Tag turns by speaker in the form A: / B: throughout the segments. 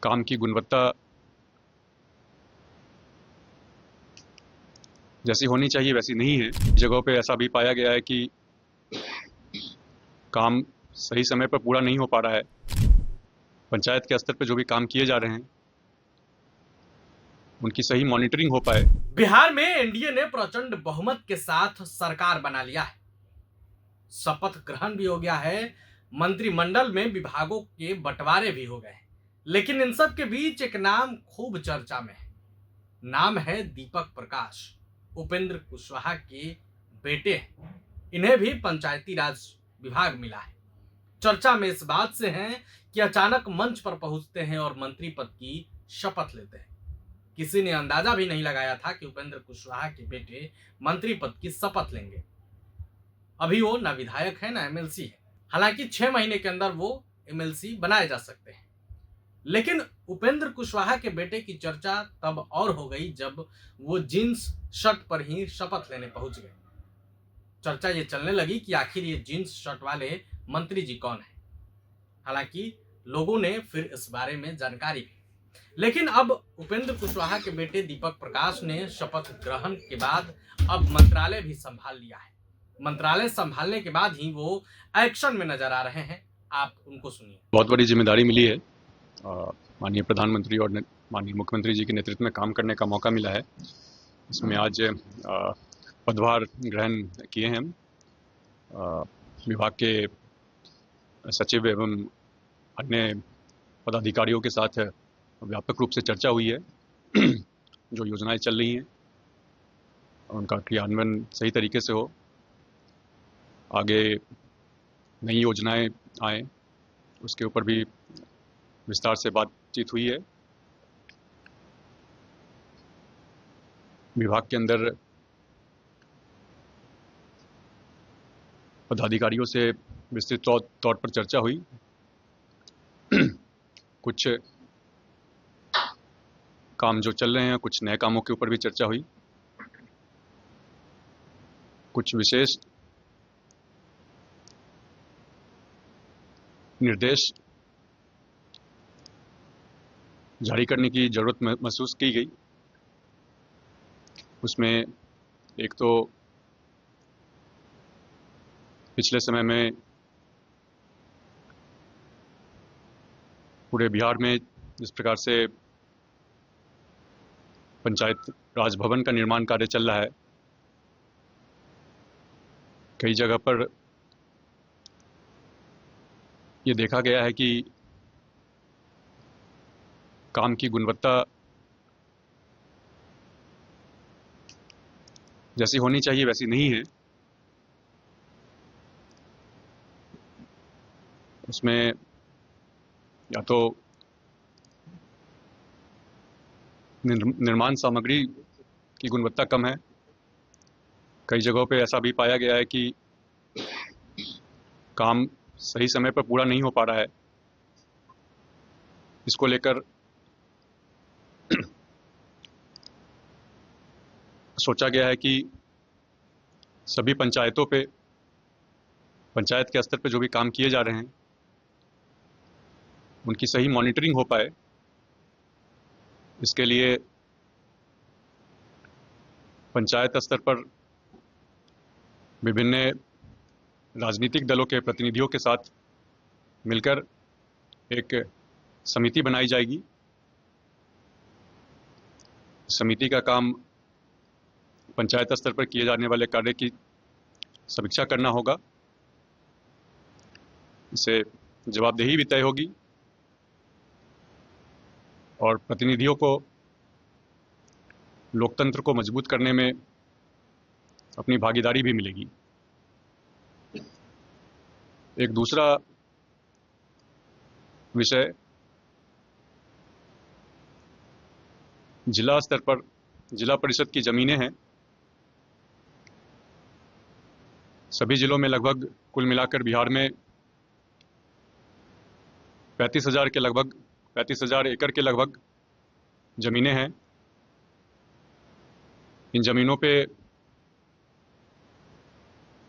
A: काम की गुणवत्ता जैसी होनी चाहिए वैसी नहीं है। जगहों पे ऐसा भी पाया गया है कि काम सही समय पर पूरा नहीं हो पा रहा है। पंचायत के स्तर पर जो भी काम किए जा रहे हैं उनकी सही मॉनिटरिंग हो पाए।
B: बिहार में एनडीए ने प्रचंड बहुमत के साथ सरकार बना लिया है। शपथ ग्रहण भी हो गया है, मंत्रिमंडल में विभागों के बंटवारे भी हो गए हैं। लेकिन इन सब के बीच एक नाम खूब चर्चा में है। नाम है दीपक प्रकाश। उपेंद्र कुशवाहा के बेटे हैं। इन्हें भी पंचायती राज विभाग मिला है। चर्चा में इस बात से है कि अचानक मंच पर पहुंचते हैं और मंत्री पद की शपथ लेते हैं। किसी ने अंदाजा भी नहीं लगाया था कि उपेंद्र कुशवाहा के बेटे मंत्री पद की शपथ लेंगे। अभी वो ना विधायक है ना एमएलसी है। हालांकि 6 महीने के अंदर वो एमएलसी बनाए जा सकते हैं। लेकिन उपेंद्र कुशवाहा के बेटे की चर्चा तब और हो गई जब वो जींस शर्ट पर ही शपथ लेने पहुंच गए। चर्चा ये चलने लगी कि आखिर ये जींस शर्ट वाले मंत्री जी कौन है। हालांकि लोगों ने फिर इस बारे में जानकारी भी, लेकिन अब उपेंद्र कुशवाहा के बेटे दीपक प्रकाश ने शपथ ग्रहण के बाद अब मंत्रालय भी संभाल लिया है। मंत्रालय संभालने के बाद ही वो एक्शन में नजर आ रहे हैं। आप उनको सुनिए।
A: बहुत बड़ी जिम्मेदारी मिली है। माननीय प्रधानमंत्री और माननीय मुख्यमंत्री जी के नेतृत्व में काम करने का मौका मिला है। इसमें आज पदभार ग्रहण किए हैं। विभाग के सचिव एवं अन्य पदाधिकारियों के साथ व्यापक रूप से चर्चा हुई है। जो योजनाएं चल रही हैं उनका क्रियान्वयन सही तरीके से हो, आगे नई योजनाएं आए उसके ऊपर भी विस्तार से बातचीत हुई है। विभाग के अंदर पदाधिकारियों से विस्तृत तौर पर चर्चा हुई। कुछ काम जो चल रहे हैं, कुछ नए कामों के ऊपर भी चर्चा हुई। कुछ विशेष निर्देश जारी करने की जरूरत महसूस की गई। उसमें एक तो पिछले समय में पूरे बिहार में जिस प्रकार से पंचायत राज भवन का निर्माण कार्य चल रहा है, कई जगह पर ये देखा गया है कि काम की गुणवत्ता जैसी होनी चाहिए वैसी नहीं है। उसमें या तो निर्माण सामग्री की गुणवत्ता कम है। कई जगहों पे ऐसा भी पाया गया है कि काम सही समय पर पूरा नहीं हो पा रहा है। इसको लेकर सोचा गया है कि सभी पंचायतों पे, पंचायत के स्तर पे जो भी काम किए जा रहे हैं उनकी सही मॉनिटरिंग हो पाए। इसके लिए पंचायत स्तर पर विभिन्न राजनीतिक दलों के प्रतिनिधियों के साथ मिलकर एक समिति बनाई जाएगी। समिति का काम पंचायत स्तर पर किए जाने वाले कार्य की समीक्षा करना होगा। इससे जवाबदेही भी तय होगी और प्रतिनिधियों को लोकतंत्र को मजबूत करने में अपनी भागीदारी भी मिलेगी। एक दूसरा विषय जिला स्तर पर जिला परिषद की जमीनें हैं। सभी जिलों में लगभग कुल मिलाकर बिहार में 35,000 एकड़ के लगभग जमीनें हैं। इन जमीनों पे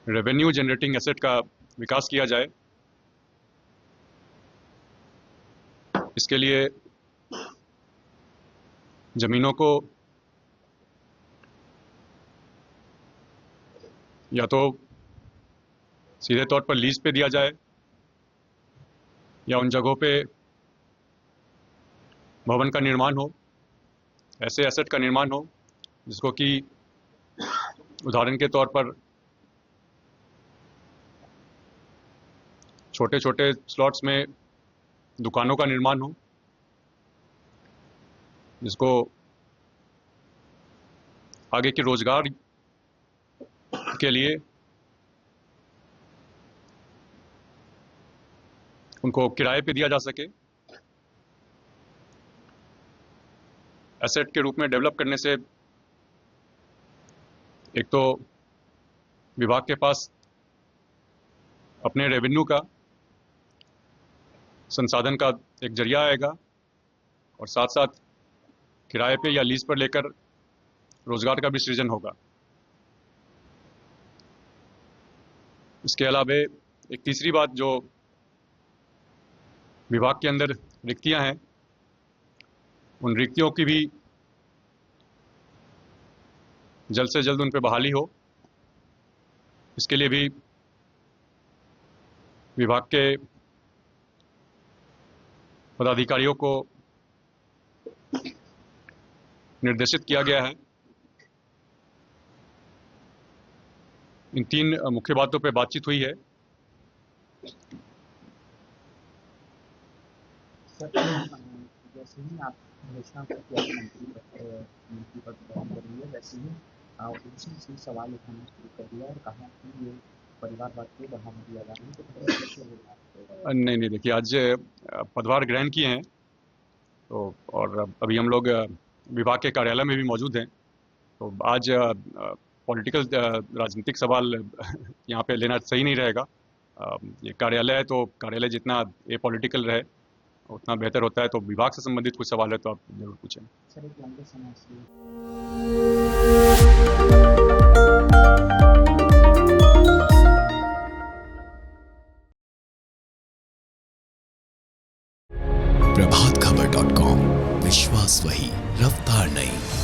A: रेवेन्यू जनरेटिंग एसेट का विकास किया जाए। इसके लिए ज़मीनों को या तो सीधे तौर पर लीज पे दिया जाए या उन जगहों पे भवन का निर्माण हो, ऐसे एसेट का निर्माण हो जिसको कि उदाहरण के तौर पर छोटे छोटे स्लॉट्स में दुकानों का निर्माण हो, जिसको आगे के रोजगार के लिए उनको किराए पे दिया जा सके। एसेट के रूप में डेवलप करने से एक तो विभाग के पास अपने रेवेन्यू का संसाधन का एक जरिया आएगा और साथ साथ किराए पे या लीज पर लेकर रोजगार का भी सृजन होगा। इसके अलावा एक तीसरी बात, जो विभाग के अंदर रिक्तियां हैं, उन रिक्तियों की भी जल्द से जल्द उन पर बहाली हो। इसके लिए भी विभाग के पदाधिकारियों को निर्देशित किया गया है। इन 3 मुख्य बातों पर बातचीत हुई है।
C: सर, जैसे ही आप घोषणा करके आप मंत्री पद ग्रहण करेंगे, वैसे ही ओबीसी से सवाल उठाना शुरू कर दिया और कहा कि ये परिवारवाद को बढ़ावा दिया जा रहा है, तो कैसे होगा?
A: नहीं, देखिए, आज पदभार ग्रहण किए हैं तो, और अभी हम लोग विभाग के कार्यालय में भी मौजूद हैं, तो आज पॉलिटिकल राजनीतिक सवाल यहाँ पे लेना सही नहीं रहेगा। ये कार्यालय है तो कार्यालय जितना ये पॉलिटिकल रहे उतना बेहतर होता है। तो विभाग से संबंधित कुछ सवाल है तो आप जरूर पूछें।
C: सर, एक लंबे समय से
D: प्रभातखबर.com, विश्वास वही, रफ्तार नहीं।